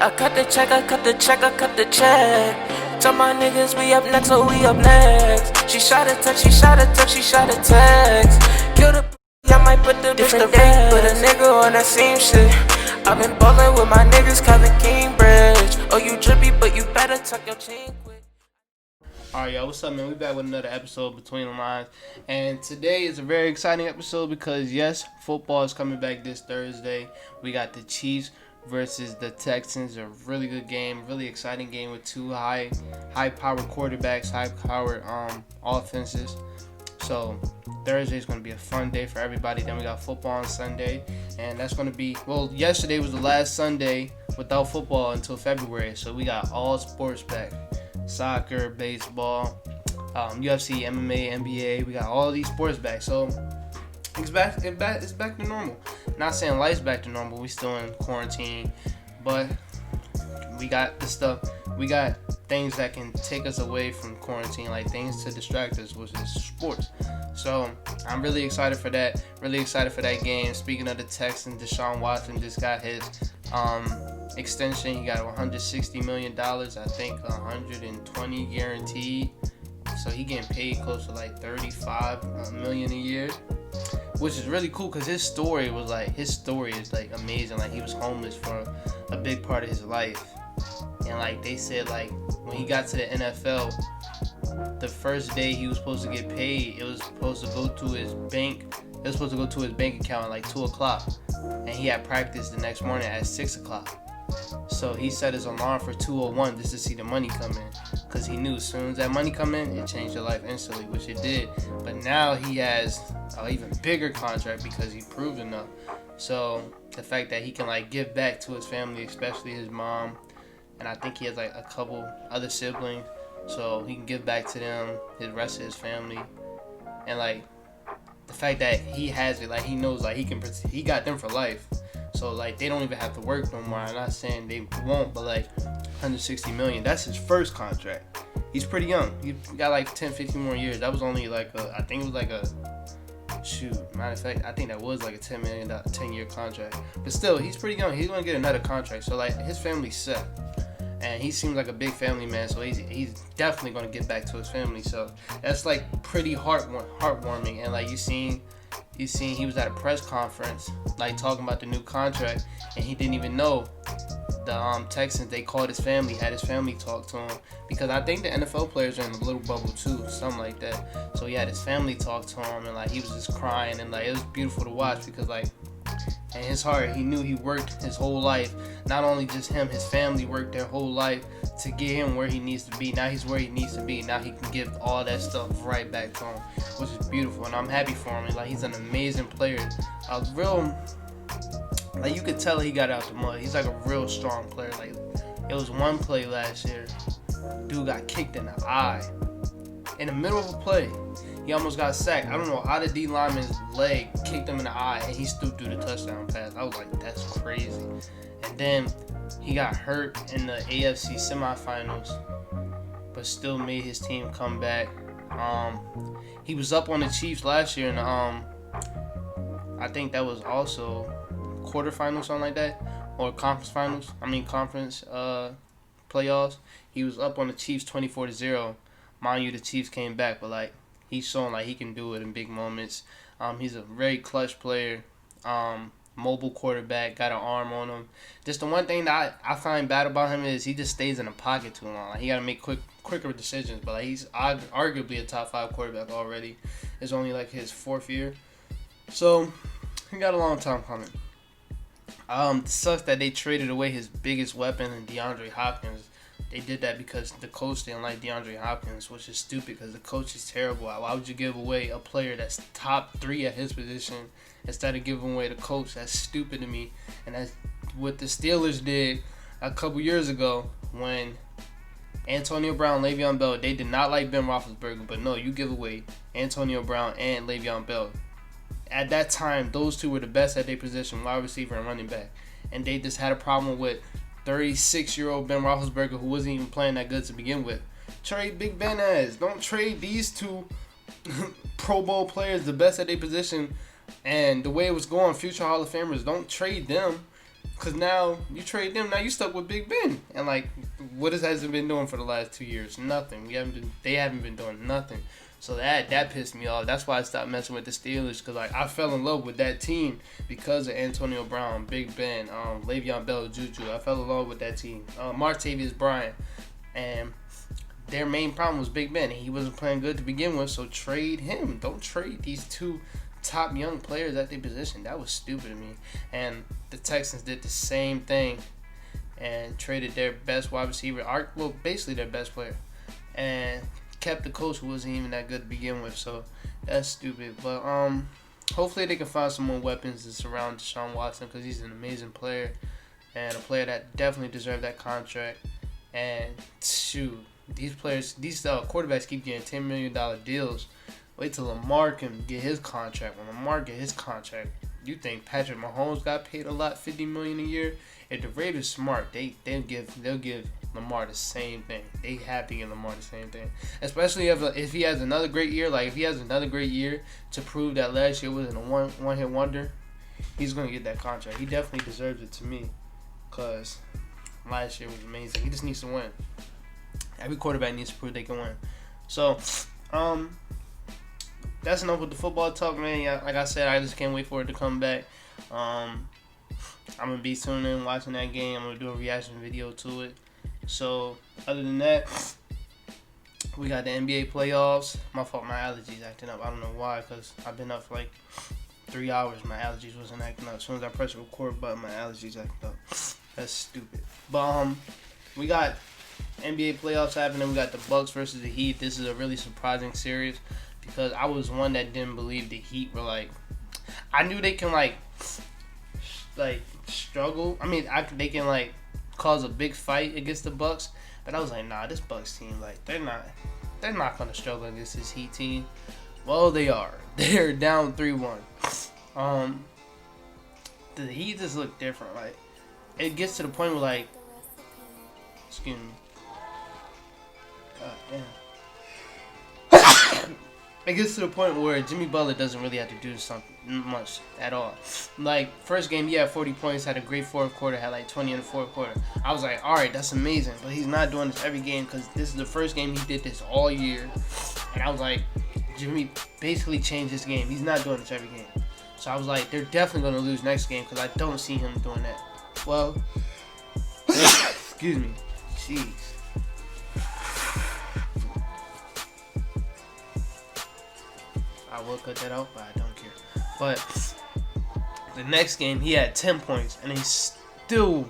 I cut the check, I cut the check, I cut the check. Tell my niggas we up next, so we up next. She shot a text, she shot a text, she shot a text. Kill the I might put the different day, put a nigga on that same shit. I've been ballin' with my niggas, Kevin Cambridge. Oh, you drippy, but you better tuck your chain quick. Alright, y'all, what's up, man? We back with another episode Between the Lines, and today is a very exciting episode because yes, football is coming back this Thursday. We got the Chiefs versus the Texans, a really good game, really exciting game with two high-powered quarterbacks, high-powered offenses. So Thursday is going to be a fun day for everybody. Then we got football on Sunday, and that's going to be, well, yesterday was the last Sunday without football until February, so we got all sports back. Soccer, baseball, UFC, MMA, NBA. We got all these sports back, so it's back to normal. Not saying life's back to normal. We still in quarantine, but we got the stuff. We got things that can take us away from quarantine, like things to distract us, which is sports. So I'm really excited for that. Really excited for that game. Speaking of the Texans, Deshaun Watson just got his extension. He got $160 million, I think 120 guaranteed. So he getting paid close to like $35 million a year, which is really cool because his story is like amazing. Like, he was homeless for a big part of his life, and like they said, like when he got to the NFL, the first day he was supposed to get paid, it was supposed to go to his bank. It was supposed to go to his bank account at like 2 o'clock, and he had practice the next morning at 6 o'clock. So he set his alarm for 2:01 just to see the money come in, because he knew as soon as that money come in, it changed your life instantly, which it did. But now he has an even bigger contract because he proved enough. So the fact that he can like give back to his family, especially his mom, and I think he has like a couple other siblings, so he can give back to them, the rest of his family, and like the fact that he has it, like he knows like he got them for life. So like they don't even have to work no more. I'm not saying they won't, but like $160 million, that's his first contract. He's pretty young. He got like 10, 15 more years. That was only like I think it was like matter of fact, I think that was like a $10 million 10-year contract. But still, he's pretty young. He's gonna get another contract. So like his family's set, and he seems like a big family man. So he's definitely gonna get back to his family. So that's like pretty heartwarming. And like you seen he was at a press conference like talking about the new contract, and he didn't even know the Texans. They called his family, had his family talk to him, because I think the NFL players are in a little bubble too, something like that. So he had his family talk to him, and like he was just crying, and like it was beautiful to watch, because like in his heart he knew he worked his whole life. Not only just him, his family worked their whole life to get him where he needs to be. Now he's where he needs to be. Now he can give all that stuff right back to him, which is beautiful, and I'm happy for him. And like he's an amazing player, a real, like you could tell he got out the mud. He's like a real strong player. Like it was one play last year, dude got kicked in the eye in the middle of a play. He almost got sacked. I don't know how the D lineman's leg kicked him in the eye, and he still threw the touchdown pass. I was like, that's crazy. And then he got hurt in the AFC semifinals, but still made his team come back. He was up on the Chiefs last year in the, I think that was also quarterfinals, something like that, or conference playoffs. He was up on the Chiefs 24-0. Mind you, the Chiefs came back, but like he's shown like he can do it in big moments. He's a very clutch player, mobile quarterback, got an arm on him. Just the one thing that I find bad about him is he just stays in the pocket too long. Like, he got to make quicker decisions, but like he's arguably a top 5 quarterback already. It's only like his 4th year, so he got a long time coming. It sucks that they traded away his biggest weapon in DeAndre Hopkins. They did that because the coach didn't like DeAndre Hopkins, which is stupid because the coach is terrible. Why would you give away a player that's top 3 at his position instead of giving away the coach? That's stupid to me. And that's what the Steelers did a couple years ago when Antonio Brown, Le'Veon Bell, they did not like Ben Roethlisberger, but no, you give away Antonio Brown and Le'Veon Bell. At that time, those two were the best at their position, wide receiver and running back. And they just had a problem with 36-year-old Ben Roethlisberger, who wasn't even playing that good to begin with. Trade Big Ben ass. Don't trade these two Pro Bowl players, the best at their position, and the way it was going, future Hall of Famers. Don't trade them. Cause now you trade them, now you stuck with Big Ben, and like, what has it been doing for the last 2 years? Nothing. They haven't been doing nothing. So that pissed me off. That's why I stopped messing with the Steelers. Cause like I fell in love with that team because of Antonio Brown, Big Ben, Le'Veon Bell, Juju. I fell in love with that team. Martavius Bryant, and their main problem was Big Ben. He wasn't playing good to begin with, so trade him. Don't trade these two top young players at their position. That was stupid to me. And the Texans did the same thing and traded their best wide receiver, well, basically their best player, and kept the coach who wasn't even that good to begin with. So that's stupid. But hopefully they can find some more weapons to surround Deshaun Watson, because he's an amazing player and a player that definitely deserved that contract. And shoot, these quarterbacks keep getting $10 million deals. Wait till Lamar can get his contract. When Lamar get his contract, you think Patrick Mahomes got paid a lot, $50 million a year? If the Ravens smart, they'll give Lamar the same thing. They have to give Lamar the same thing, especially if he has another great year. Like if he has another great year to prove that last year wasn't a one hit wonder, he's gonna get that contract. He definitely deserves it to me, cause last year was amazing. He just needs to win. Every quarterback needs to prove they can win. So, that's enough with the football talk, man. Yeah, like I said, I just can't wait for it to come back. I'm going to be tuning in, watching that game. I'm going to do a reaction video to it. So, other than that, we got the NBA playoffs. My fault, my allergies acting up. I don't know why, because I've been up for like 3 hours. My allergies wasn't acting up. As soon as I press the record button, my allergies acting up. That's stupid. But we got NBA playoffs happening. We got the Bucks versus the Heat. This is a really surprising series, because I was one that didn't believe the Heat were like. I knew they can like struggle. I mean, they can like cause a big fight against the Bucks, but I was like, nah, this Bucks team, like they're not gonna struggle against this Heat team. Well, they are. They're down 3-1. The Heat just look different. Like it gets to the point where like, excuse me. God damn. It gets to the point where Jimmy Butler doesn't really have to do something much at all. Like, first game, he had 40 points, had a great fourth quarter, had like 20 in the fourth quarter. I was like, all right, that's amazing. But he's not doing this every game, because this is the first game he did this all year. And I was like, Jimmy basically changed this game. He's not doing this every game. So I was like, they're definitely going to lose next game, because I don't see him doing that. Well, excuse me. Jeez. I will cut that out, but I don't care. But the next game, he had 10 points, and they still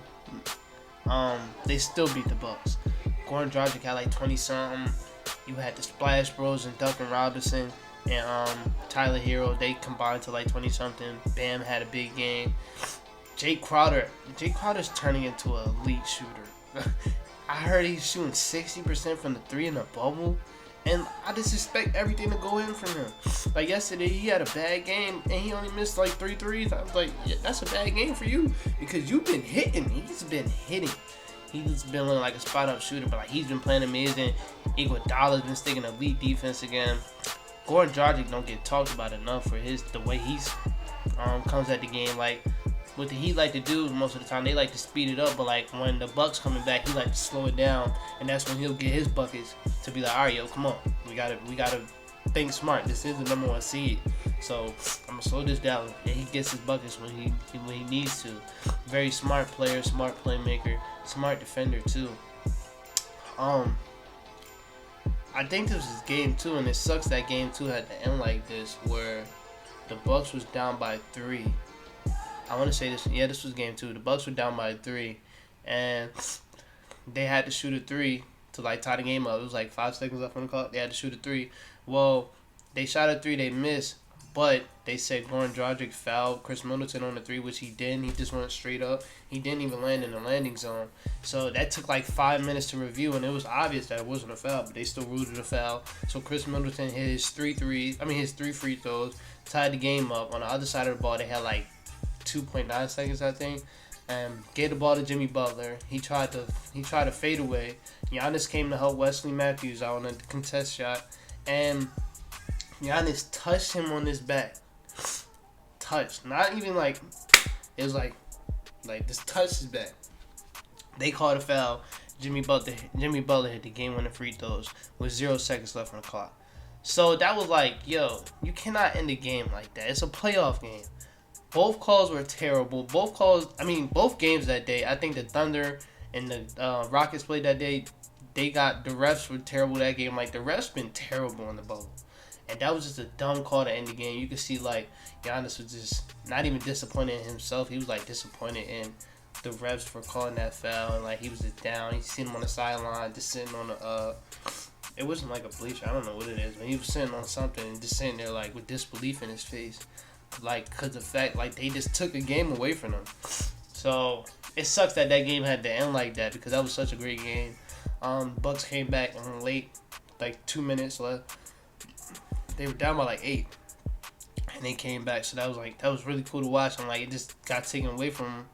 beat the Bucks. Goran Dragic had like 20 something. You had the Splash Bros and Duncan Robinson and Tyler Hero. They combined to like 20 something. Bam had a big game. Jake Crowder's turning into an elite shooter. I heard he's shooting 60% from the three in the bubble. And I just expect everything to go in from him. Like yesterday, he had a bad game, and he only missed like 3 threes. I was like, yeah, that's a bad game for you, because you've been hitting. He's been hitting. He's been looking like a spot-up shooter, but like he's been playing amazing. Iguodala's been sticking elite defense again. Goran Dragic don't get talked about enough for the way he's comes at the game. Like what the Heat like to do most of the time, they like to speed it up, but like when the Bucks coming back, he like to slow it down, and that's when he'll get his buckets to be like, all right, yo, come on, we gotta think smart. This is the number 1 seed, so I'm gonna slow this down, and he gets his buckets when he needs to. Very smart player, smart playmaker, smart defender too. I think this was game 2, and it sucks that game 2 had to end like this, where the Bucks was down by 3. I want to say this. Yeah, this was game 2. The Bucks were down by 3, and they had to shoot a 3 to like tie the game up. It was like 5 seconds left on the clock. They had to shoot a 3. Well, they shot a 3. They missed, but they said Goran Dragic fouled Chris Middleton on the 3, which he didn't. He just went straight up. He didn't even land in the landing zone. So that took like 5 minutes to review, and it was obvious that it wasn't a foul, but they still ruled it a foul. So Chris Middleton hit his 3 free throws, tied the game up. On the other side of the ball, they had like 2.9 seconds, I think, and gave the ball to Jimmy Butler. He tried to fade away. Giannis came to help Wesley Matthews out on a contest shot, and Giannis touched him on his back. Touched, not even like it was like Like, this touch is bad. They called a foul. Jimmy Butler hit the game-winning free throws with 0 seconds left on the clock. So that was like, yo, you cannot end the game like that. It's a playoff game. Both calls were terrible. Both games that day. I think the Thunder and the Rockets played that day. The refs were terrible that game. Like, the refs been terrible in the bubble. And that was just a dumb call to end the game. You could see, like, Giannis was just not even disappointed in himself. He was, like, disappointed in the refs for calling that foul. And, like, he was just down. You seen him on the sideline just sitting on the it wasn't like a bleacher. I don't know what it is. But he was sitting on something and just sitting there, like, with disbelief in his face. Like, because the fact, like, they just took a game away from him. So, it sucks that game had to end like that because that was such a great game. Bucks came back late, like 2 minutes left. They were down by like 8, and they came back. So that was really cool to watch. And like, it just got taken away from them,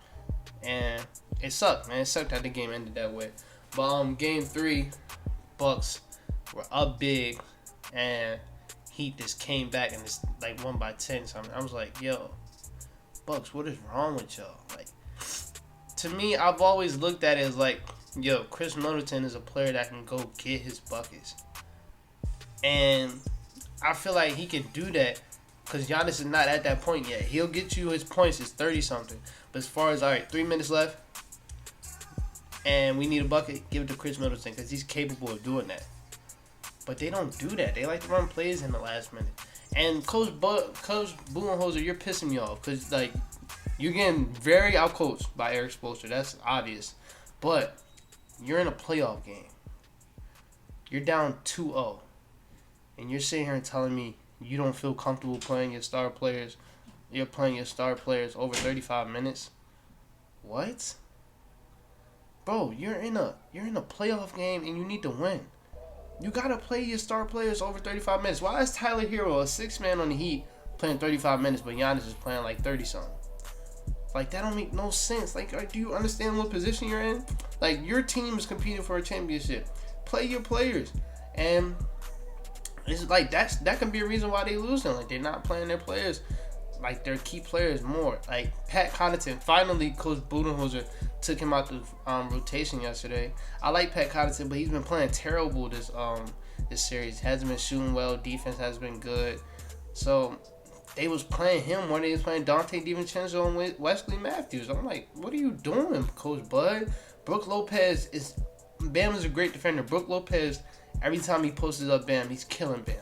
and it sucked, man. It sucked that the game ended that way. But game 3, Bucks were up big, and Heat just came back and just like won by 10 something. I was like, yo, Bucks, what is wrong with y'all? Like, to me, I've always looked at it as like, yo, Chris Middleton is a player that can go get his buckets. And I feel like he can do that because Giannis is not at that point yet. He'll get you his points. It's 30-something. But as far as, all right, 3 minutes left, and we need a bucket, give it to Chris Middleton because he's capable of doing that. But they don't do that. They like to run plays in the last minute. And Coach Budenholzer, you're pissing me off because, like, you're getting very outcoached by Eric Spoelstra. That's obvious. But you're in a playoff game. You're down 2-0. And you're sitting here and telling me you don't feel comfortable playing your star players. You're playing your star players over 35 minutes. What? Bro, you're in a playoff game and you need to win. You gotta play your star players over 35 minutes. Why is Tyler Hero, a 6-man on the Heat, playing 35 minutes, but Giannis is playing like 30-something? Like, that don't make no sense. Like, do you understand what position you're in? Like, your team is competing for a championship. Play your players. And it's like that can be a reason why they losing. Like, they're not playing their players, like their key players more. Like Pat Connaughton, finally Coach Budenholzer took him out the rotation yesterday. I like Pat Connaughton, but he's been playing terrible this series. Hasn't been shooting well. Defense has been good. So they was playing him more than they was playing Dante DiVincenzo and Wesley Matthews. I'm like, what are you doing, Coach Bud? Bam is a great defender. Brook Lopez, every time he posts up Bam, he's killing Bam.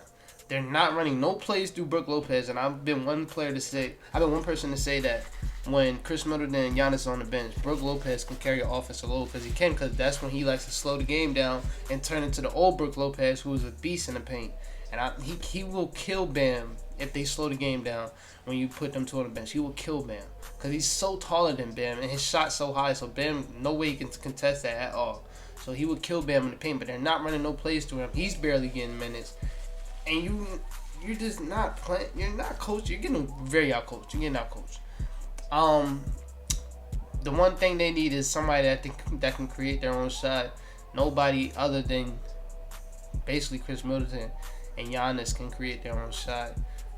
They're not running no plays through Brook Lopez, and I've been one person to say that when Chris Middleton and Giannis is on the bench, Brook Lopez can carry an offensive load because that's when he likes to slow the game down and turn into the old Brook Lopez, who was a beast in the paint. And he will kill Bam if they slow the game down when you put them two on the bench. He will kill Bam because he's so taller than Bam and his shot's so high, so Bam, no way he can contest that at all. So he would kill Bam in the paint, but they're not running no plays to him. He's barely getting minutes. And you're just not playing. You're not coached. You're getting very outcoached. You're getting outcoached. The one thing they need is somebody that can create their own shot. Nobody other than basically Chris Middleton and Giannis can create their own shot.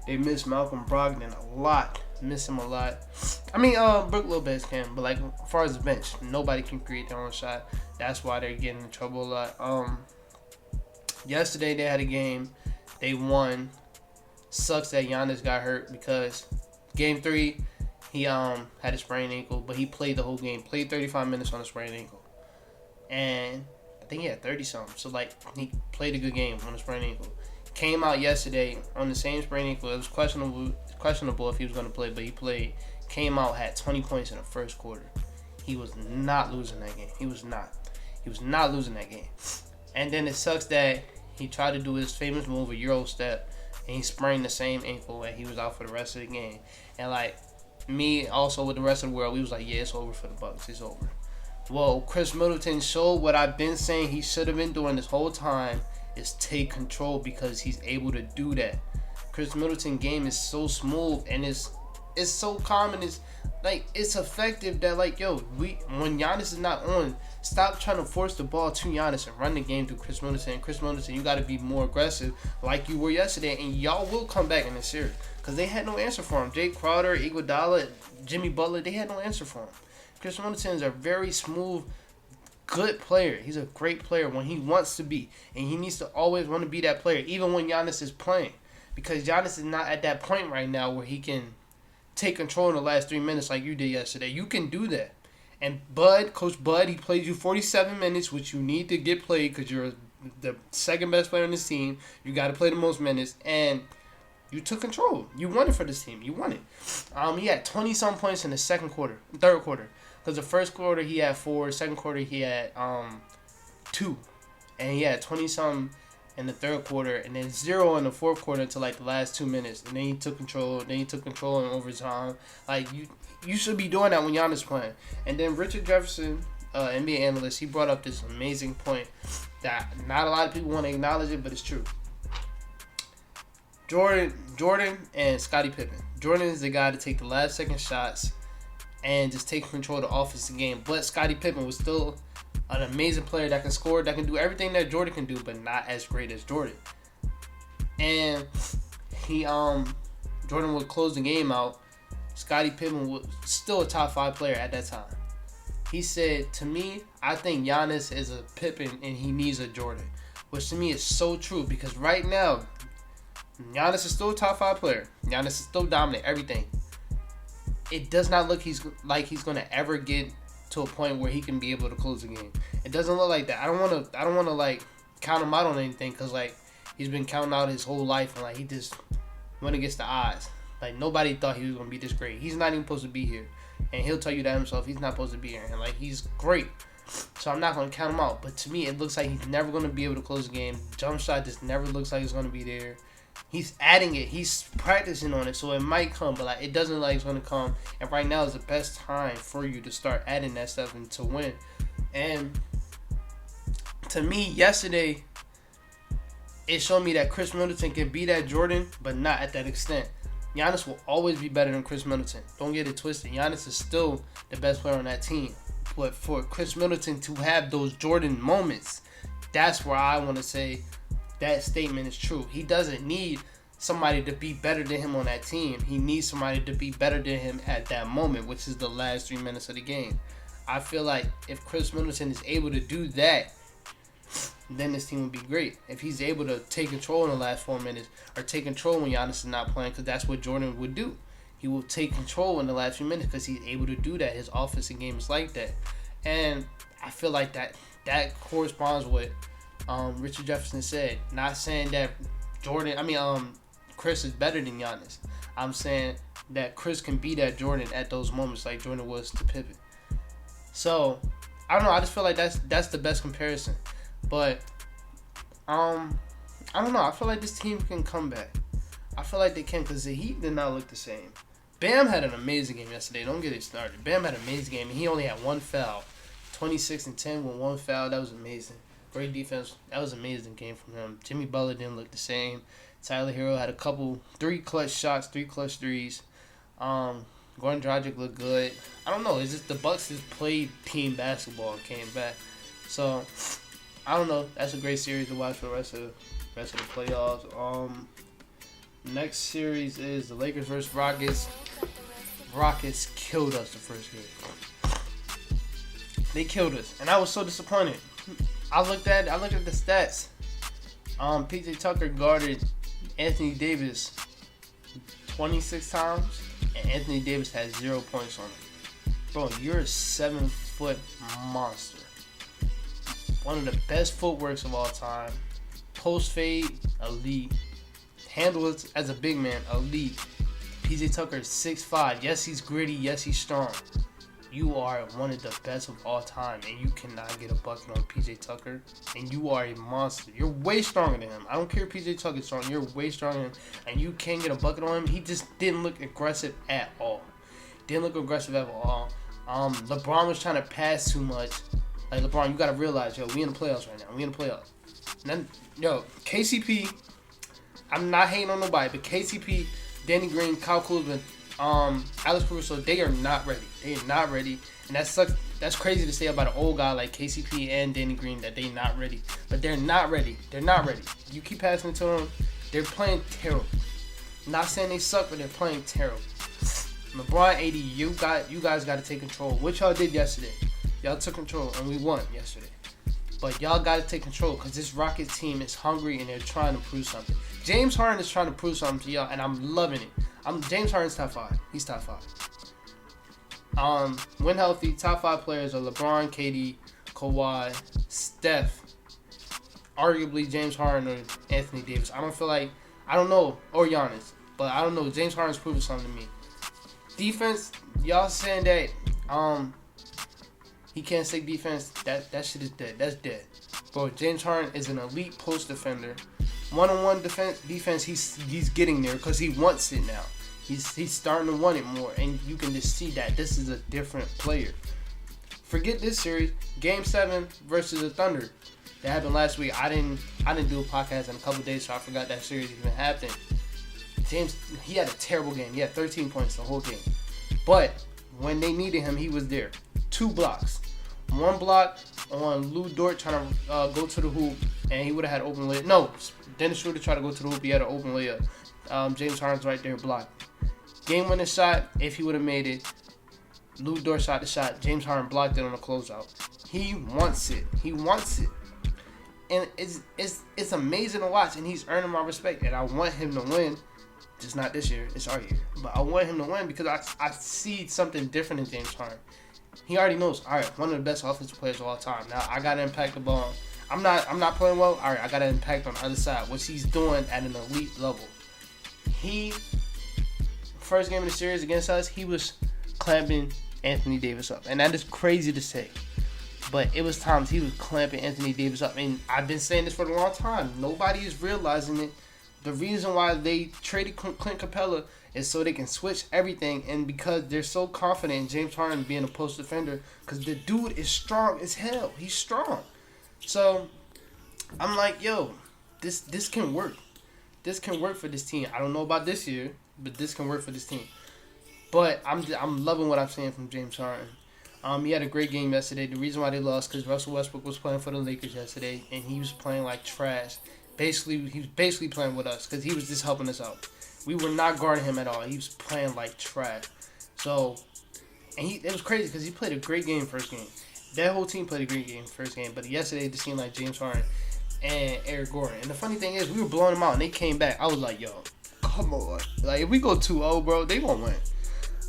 They miss Malcolm Brogdon a lot. Miss him a lot. I mean, Brook Lopez can, but like as far as the bench, nobody can create their own shot. That's why they're getting in trouble a lot. Yesterday they had a game. They won. Sucks that Giannis got hurt because game 3, he had a sprained ankle, but he played the whole game. Played 35 minutes on a sprained ankle. And I think he had 30-something. So, like, he played a good game on a sprained ankle. Came out yesterday on the same sprained ankle. It was questionable if he was going to play, but he played. Came out, had 20 points in the first quarter. He was not losing that game. He was not losing that game. And then it sucks that he tried to do his famous move, a Euro step, and he sprained the same ankle, and he was out for the rest of the game. And, like, me, also with the rest of the world, we was like, yeah, it's over for the Bucks. It's over. Well, Chris Middleton showed what I've been saying he should have been doing this whole time, is take control, because he's able to do that. Chris Middleton's game is so smooth, and it's so calm, and it's effective that, like, yo, when Giannis is not on, stop trying to force the ball to Giannis and run the game through Chris Middleton. And Chris Middleton, you got to be more aggressive like you were yesterday, and y'all will come back in this series because they had no answer for him. Jay Crowder, Iguodala, Jimmy Butler, they had no answer for him. Chris Middleton is a very smooth, good player. He's a great player when he wants to be. And he needs to always want to be that player, even when Giannis is playing. Because Giannis is not at that point right now where he can take control in the last 3 minutes like you did yesterday. You can do that. And Coach Bud, he played you 47 minutes, which you need to get played because you're the second best player on this team. You got to play the most minutes. And you took control. You won it for this team. You won it. He had 20-some points in the third quarter. Because the first quarter he had 4, second quarter he had 2. And he had 20-some in the third quarter, and then 0 in the fourth quarter until like the last 2 minutes. And then he took control. Then he took control in overtime. Like, you should be doing that when Giannis playing. And then Richard Jefferson, NBA analyst, he brought up this amazing point that not a lot of people want to acknowledge it, but it's true. Jordan and Scottie Pippen. Jordan is the guy to take the last second shots and just take control of the offensive game. But Scottie Pippen was still an amazing player that can score, that can do everything that Jordan can do, but not as great as Jordan. And Jordan would close the game out. Scottie Pippen was still a top 5 player at that time. He said, to me, I think Giannis is a Pippen and he needs a Jordan. Which to me is so true because right now, Giannis is still a top 5 player. Giannis is still dominant, everything. It does not look like he's going to ever get to a point where he can be able to close the game. It doesn't look like that. I don't want to like count him out on anything because like he's been counting out his whole life and like he just went against the odds. Like nobody thought he was going to be this great. He's not even supposed to be here. And he'll tell you that himself. He's not supposed to be here. And like he's great. So I'm not going to count him out. But to me, it looks like he's never going to be able to close the game. Jump shot just never looks like it's going to be there. He's adding it. He's practicing on it. So it might come. But like it doesn't look like it's going to come. And right now is the best time for you to start adding that stuff and to win. And to me, yesterday, it showed me that Chris Middleton can be that Jordan, but not at that extent. Giannis will always be better than Chris Middleton. Don't get it twisted. Giannis is still the best player on that team. But for Chris Middleton to have those Jordan moments, that's where I want to say that statement is true. He doesn't need somebody to be better than him on that team. He needs somebody to be better than him at that moment, which is the last 3 minutes of the game. I feel like if Chris Middleton is able to do that, then this team would be great. If he's able to take control in the last 4 minutes or take control when Giannis is not playing, because that's what Jordan would do. He will take control in the last few minutes because he's able to do that. His offensive game is like that. And I feel like that corresponds with Richard Jefferson said. Not saying that Chris is better than Giannis. I'm saying that Chris can be that Jordan at those moments like Jordan was to Pippen. So, I don't know. I just feel like that's the best comparison. But, I don't know. I feel like this team can come back. I feel like they can because the Heat did not look the same. Bam had an amazing game yesterday. Don't get it started. Bam had an amazing game, and he only had 1 foul. 26-10 with 1 foul. That was amazing. Great defense. That was an amazing game from him. Jimmy Butler didn't look the same. Tyler Hero had 3 clutch shots, 3 clutch threes. Goran Dragic looked good. I don't know. It's just the Bucks just played team basketball and came back. So, I don't know. That's a great series to watch for the rest of the playoffs. Next series is the Lakers versus Rockets. Rockets killed us the first game. They killed us, and I was so disappointed. I looked at the stats. PJ Tucker guarded Anthony Davis 26 times, and Anthony Davis had 0 points on him. Bro, you're a 7-foot monster. One of the best footworks of all time. Post fade, elite. Handle it as a big man, elite. PJ Tucker is 6'5". Yes, he's gritty. Yes, he's strong. You are one of the best of all time, and you cannot get a bucket on PJ Tucker, and you are a monster. You're way stronger than him. I don't care if PJ Tucker's strong. You're way stronger than him, and you can't get a bucket on him. He just didn't look aggressive at all. LeBron was trying to pass too much. Like, LeBron, you got to realize, we in the playoffs right now. We in the playoffs. And then, KCP, I'm not hating on nobody, but KCP, Danny Green, Kyle Kuzma, Alex Caruso, they are not ready. They are not ready. And that's crazy to say about an old guy like KCP and Danny Green that they're not ready. But they're not ready. They're not ready. You keep passing it to them, they're playing terrible. Not saying they suck, but they're playing terrible. LeBron, AD, you guys got to take control. What y'all did yesterday, y'all took control and we won yesterday. But y'all got to take control because this Rockets team is hungry and they're trying to prove something. James Harden is trying to prove something to y'all, and I'm loving it. James Harden's top 5. He's top 5. When healthy, top 5 players are LeBron, KD, Kawhi, Steph, arguably James Harden or Anthony Davis. I don't know, or Giannis, but I don't know. James Harden's proving something to me. Defense, y'all saying that he can't stick defense. That shit is dead. That's dead. Bro, James Harden is an elite post defender. One-on-one defense, he's getting there because he wants it now. He's starting to want it more, and you can just see that this is a different player. Forget this series, Game 7 versus the Thunder. That happened last week. I didn't do a podcast in a couple days, so I forgot that series even happened. James, he had a terrible game. He had 13 points the whole game. But when they needed him, he was there. 2 blocks. 1 block on Lou Dort trying to go to the hoop, and he would have had an open layup. No, Dennis Schroeder tried to go to the hoop. He had an open layup. James Harden's right there blocked. Game-winning shot, if he would have made it, Lou Dort shot the shot. James Harden blocked it on the closeout. He wants it. He wants it. And it's amazing to watch, and he's earning my respect. And I want him to win. Just not this year. It's our year. But I want him to win because I see something different in James Harden. He already knows, all right, one of the best offensive players of all time. Now, I got to impact the ball. I'm not playing well. All right, I got to impact on the other side, which he's doing at an elite level. First game of the series against us, he was clamping Anthony Davis up. And that is crazy to say. But it was times he was clamping Anthony Davis up. And I've been saying this for a long time. Nobody is realizing it. The reason why they traded Clint Capella is so they can switch everything, and because they're so confident in James Harden being a post defender, because the dude is strong as hell. He's strong. So I'm like, yo, this can work. This can work for this team. I don't know about this year, but this can work for this team. But I'm loving what I'm seeing from James Harden. He had a great game yesterday. The reason why they lost because Russell Westbrook was playing for the Lakers yesterday, and he was playing like trash. He was basically playing with us because he was just helping us out. We were not guarding him at all. He was playing like trash. So, and it was crazy because he played a great game first game. That whole team played a great game first game. But yesterday it just seemed like James Harden and Eric Gordon. And the funny thing is we were blowing them out and they came back. I was like, yo, come on. Like if we go 2-0, bro, they gonna win.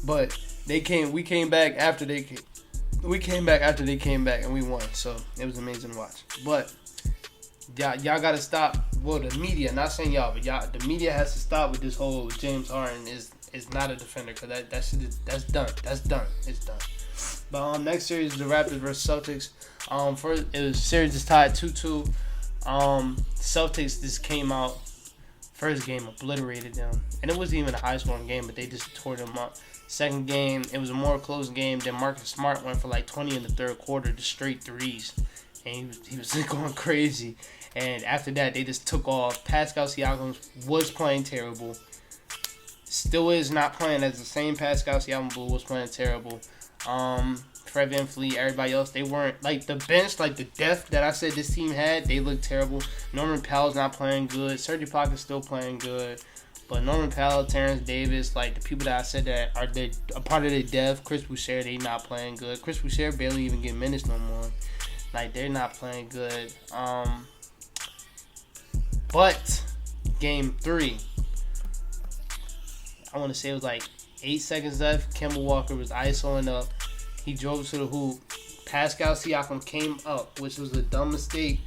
But we came back after they came. We came back after they came back and we won. So it was amazing to watch. But y'all gotta stop. Well, the media, not saying y'all, but the media has to stop with this whole James Harden is not a defender because that's done. That's done. It's done. But next series is the Raptors versus Celtics. First it was series is tied 2-2. Celtics just came out. First game obliterated them, and it wasn't even a high scoring game, but they just tore them up. Second game, it was a more close game. Then Marcus Smart went for like 20 in the third quarter, just straight threes, and he was going crazy. And after that, they just took off. Pascal Siakam was playing terrible. Still is not playing as the same Pascal Siakam, but was playing terrible. Fred VanVleet, everybody else, they weren't, like, the bench, like, the depth that I said this team had, they looked terrible. Norman Powell's not playing good. Serge Ibaka's still playing good. But Norman Powell, Terrence Davis, like, the people that I said that are a part of their depth, Chris Boucher, they not playing good. Chris Boucher barely even getting minutes no more. Like, they're not playing good. But game 3, I want to say it was like 8 seconds left. Kemba Walker was isoing up. He drove to the hoop. Pascal Siakam came up, which was a dumb mistake.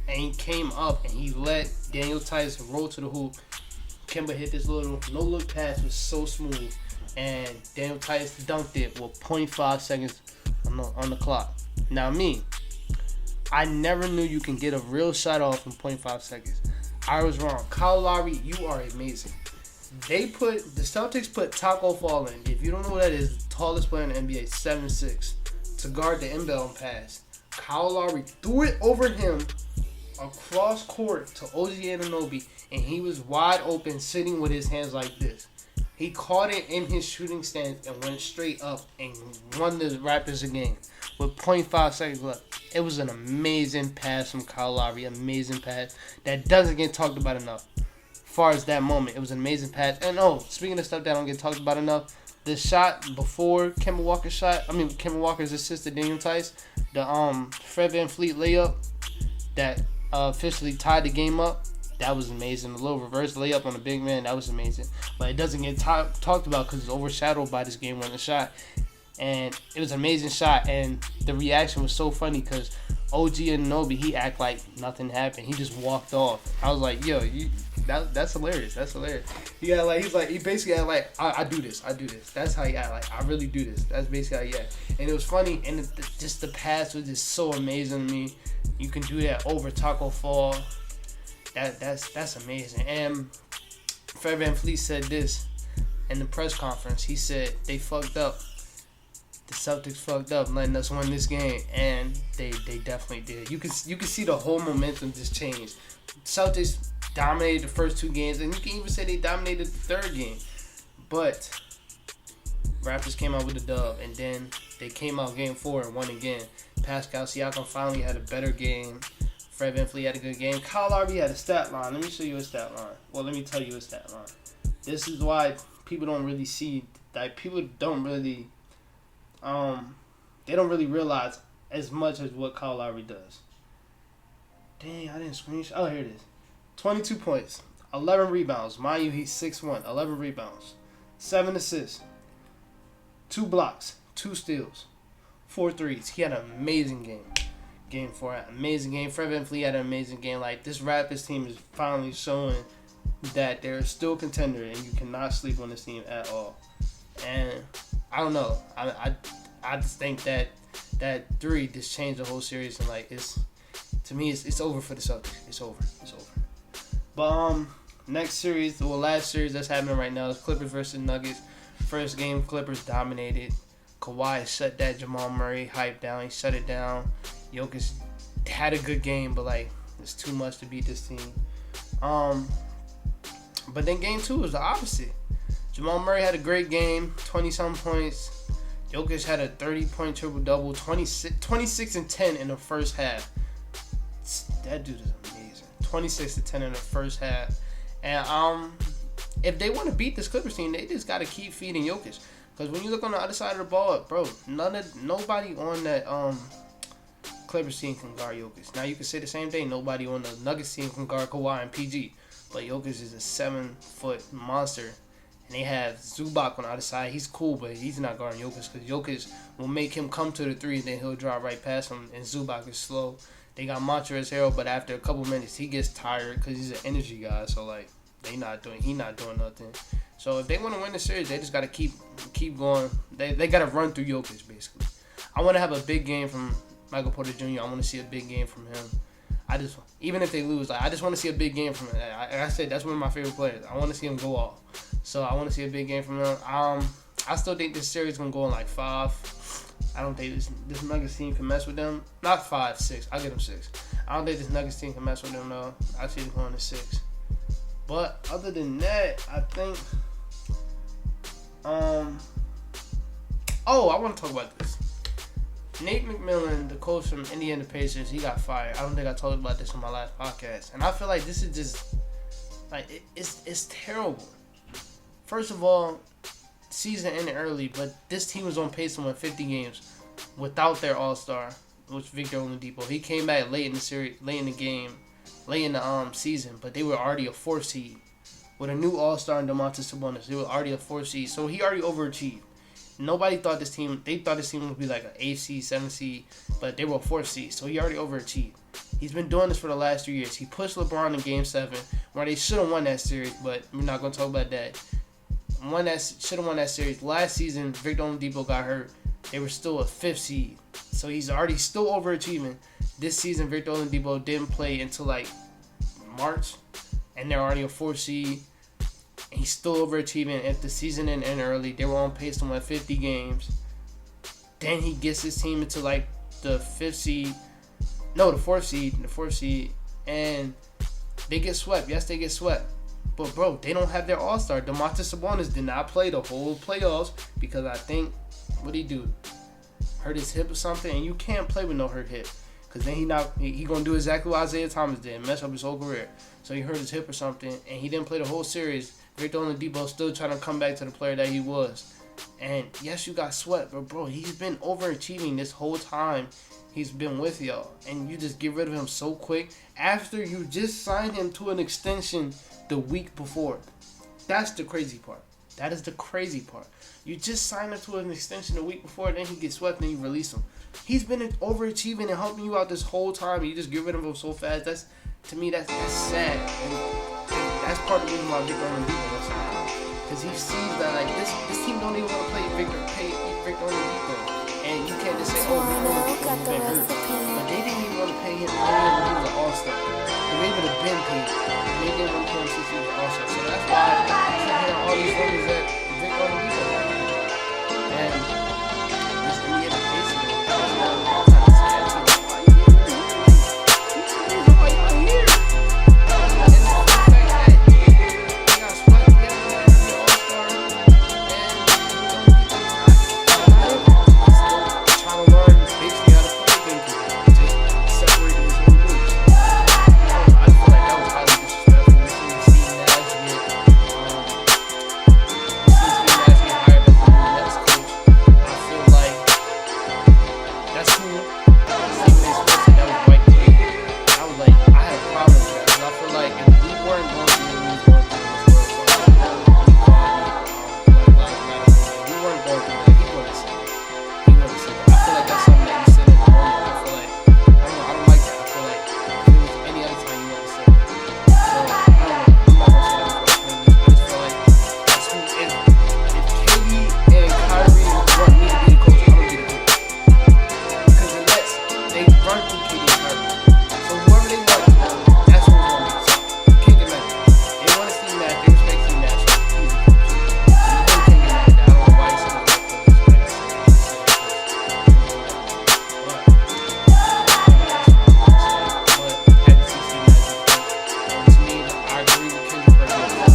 And he came up and he let Daniel Tice roll to the hoop. Kemba hit this little no-look pass, was so smooth. And Daniel Tice dunked it with 0.5 seconds on the clock. Now I never knew you can get a real shot off in 0.5 seconds. I was wrong. Kyle Lowry, you are amazing. The Celtics put Taco Fall in. If you don't know what that is, the tallest player in the NBA, 7'6", to guard the inbound pass. Kyle Lowry threw it over him across court to OG Anunoby, and he was wide open, sitting with his hands like this. He caught it in his shooting stance and went straight up and won the Raptors a game with 0.5 seconds left. It was an amazing pass from Kyle Lowry. Amazing pass that doesn't get talked about enough. As far as that moment, it was an amazing pass. And speaking of stuff that don't get talked about enough, the shot before Kemba Walker's shot. I mean, Kemba Walker's assist to Daniel Tice. The Fred VanVleet layup that officially tied the game up. That was amazing. The little reverse layup on the big man. That was amazing. But it doesn't get talked about because it's overshadowed by this game-winning shot. And it was an amazing shot. And the reaction was so funny because OG Anunoby, he act like nothing happened. He just walked off. I was like, yo, that's hilarious. That's hilarious. He basically act like, I do this. That's how he act. Like, I really do this. That's basically how he act. And it was funny. And just the pass was just so amazing to me. You can do that over Taco Fall. That's amazing. And Fred VanVleet said this in the press conference. He said they fucked up. The Celtics fucked up letting us win this game, and they definitely did. You can see the whole momentum just change. Celtics dominated the first 2 games, and you can even say they dominated the 3rd game. But Raptors came out with a dub, and then they came out game 4 and won again. Pascal Siakam finally had a better game. Fred VanVleet had a good game. Kyle Lowry had a stat line. Let me show you a stat line. Well, let me tell you a stat line. This is why people don't really see, like, people don't really, they don't really realize as much as what Kyle Lowry does. Dang, I didn't screenshot. Oh, here it is. 22 points, 11 rebounds. Mind you, he's 6'1", 11 rebounds, 7 assists, 2 blocks, 2 steals, 4 threes. He had an amazing game. Game 4, amazing game. Fred VanVleet had an amazing game. Like, this Raptors team is finally showing that they're still a contender, and you cannot sleep on this team at all. And I don't know. I just think that 3 just changed the whole series, and like to me it's over for the Celtics. It's over. But next series, last series that's happening right now is Clippers versus Nuggets. First game, Clippers dominated. Kawhi shut that Jamal Murray hype down. He shut it down. Jokic had a good game, but like it's too much to beat this team. But then game 2 was the opposite. Jamal Murray had a great game, 20-some points. Jokic had a 30-point triple-double, 26 and 10 in the first half. That dude is amazing. 26 to 10 in the first half. And if they want to beat this Clippers team, they just got to keep feeding Jokic. Because when you look on the other side of the ball, bro, nobody on that Clippers team can guard Jokic. Now you can say the same thing. Nobody on the Nuggets team can guard Kawhi and PG. But Jokic is a 7-foot monster. And they have Zubac on the other side. He's cool, but he's not guarding Jokic because Jokic will make him come to the 3 and then he'll drive right past him. And Zubac is slow. They got Montrezl Harrell, but after a couple minutes, he gets tired because he's an energy guy. So, like, he not doing nothing. So, if they want to win the series, they just got to keep going. They got to run through Jokic, basically. I want to have a big game from Michael Porter Jr. I want to see a big game from him. Even if they lose, I just want to see a big game from him. Like I said, that's one of my favorite players. I want to see him go off. So I want to see a big game from him. I still think this series is gonna go in like 5. I don't think this Nuggets team can mess with them. Not 5, 6. I'll give them 6. I don't think this Nuggets team can mess with them though. I see them going to 6. But other than that, I think. I want to talk about this. Nate McMillan, the coach from Indiana Pacers, he got fired. I don't think I told you about this on my last podcast. And I feel like this is just, like, it's terrible. First of all, season ended early, but this team was on pace to win 50 games without their all-star, which Victor Oladipo. He came back late in the season, but they were already a 4th seed. With a new all-star and Domantas Sabonis, they were already a 4th seed, so he already overachieved. Nobody thought this team would be like an 8th seed, 7th seed, but they were a 4th seed, so he already overachieved. He's been doing this for the last 3 years. He pushed LeBron in Game 7, where they should have won that series, but we're not going to talk about that. Should have won that series. Last season, Victor Oladipo got hurt. They were still a 5th seed, so he's already still overachieving. This season, Victor Oladipo didn't play until like March, and they're already a 4th seed. And he's still overachieving. If the season ended early, they were on pace to win 50 games. Then he gets his team into like the 4th seed, and they get swept. Yes, they get swept. But bro, they don't have their all-star. Domantas Sabonis did not play the whole playoffs because I think what he do? Hurt his hip or something, and you can't play with no hurt hip. Cause then he gonna do exactly what Isaiah Thomas did, mess up his whole career. So he hurt his hip or something, and he didn't play the whole series. Victor Oladipo still trying to come back to the player that he was. And yes, you got swept, but bro, he's been overachieving this whole time he's been with y'all. And you just get rid of him so quick after you just signed him to an extension the week before. That's the crazy part. That is the crazy part. You just signed him to an extension the week before, then he gets swept and you release him. He's been overachieving and helping you out this whole time, and you just get rid of him so fast. That's, to me, that's sad. And that's part of the reason why Victor Oladipo. Because he sees that like this team don't even want to play Victor Oladipo, and you can't just say, oh, Victor Oladipo's been hurt. But they didn't even want to pay him when he was an All-Star. They would have been paid. They didn't want to pay him since he was an All-Star. So that's why you keep hearing all these rumors that Victor Oladipo. And this NBA case is all kind of sad too. Why y'all here? And the fact that they got swept together as the All-Star, and trying to learn basically how to play the game. Just separated his own groups. I feel like that was highly disrespectful. We see Steve Nash get hired as the new Nets coach. I feel like that's cool. Stephen A. Smith said that was white kid. I was like, I had a problem with that. Because I feel like if we weren't going through what we was going through in this world, Black Lives Matter, if we weren't going through that, he wouldn't have said it. He wouldn't have said it. I feel like that's something that you said in the moment. I feel like, I don't know, I don't like that. I feel like if it was any other time, you wouldn't have said it. So, I don't know. I'm not going to say that was white privilege. I just feel like that's who, if KD and Kyrie want me to be the coach, I'm going to be the coach. Because the Nets, they run through KD and Kyrie. So whoever they want, that's who's going to be. So you can't get mad at that. They want to see Nash. They respect Steve Nash. He's the coach. So you really can't get mad at that. I don't know why you said it was white privilege. Like I said, you said it first. But that's what I'm going to say. But happy to see Steve Nash. And to me, I agree with Kendrick Perkins.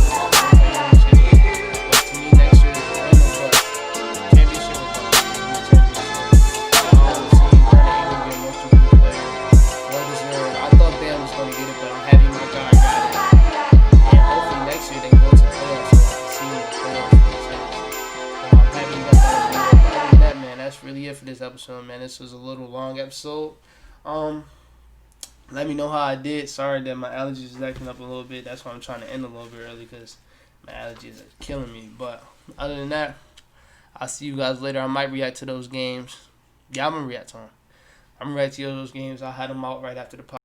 But to me, next year is win or bust. Championship or bust. Seeing Brandon Ingram be a most improved player, well deserved. I thought Bam was going to get it, but I'm happy my guy got it. And hopefully next year they can go to the playoffs so I can see him in the playoffs. So I'm happy he got that. But other than that, man, that's really it for this episode, man. This was a little long episode. Let me know how I did. Sorry that my allergies is acting up a little bit. That's why I'm trying to end a little bit early because my allergies are killing me. But other than that, I'll see you guys later. I might react to those games. Yeah, I'm going to react to them. I'm going to react to those games. I'll have them out right after the podcast.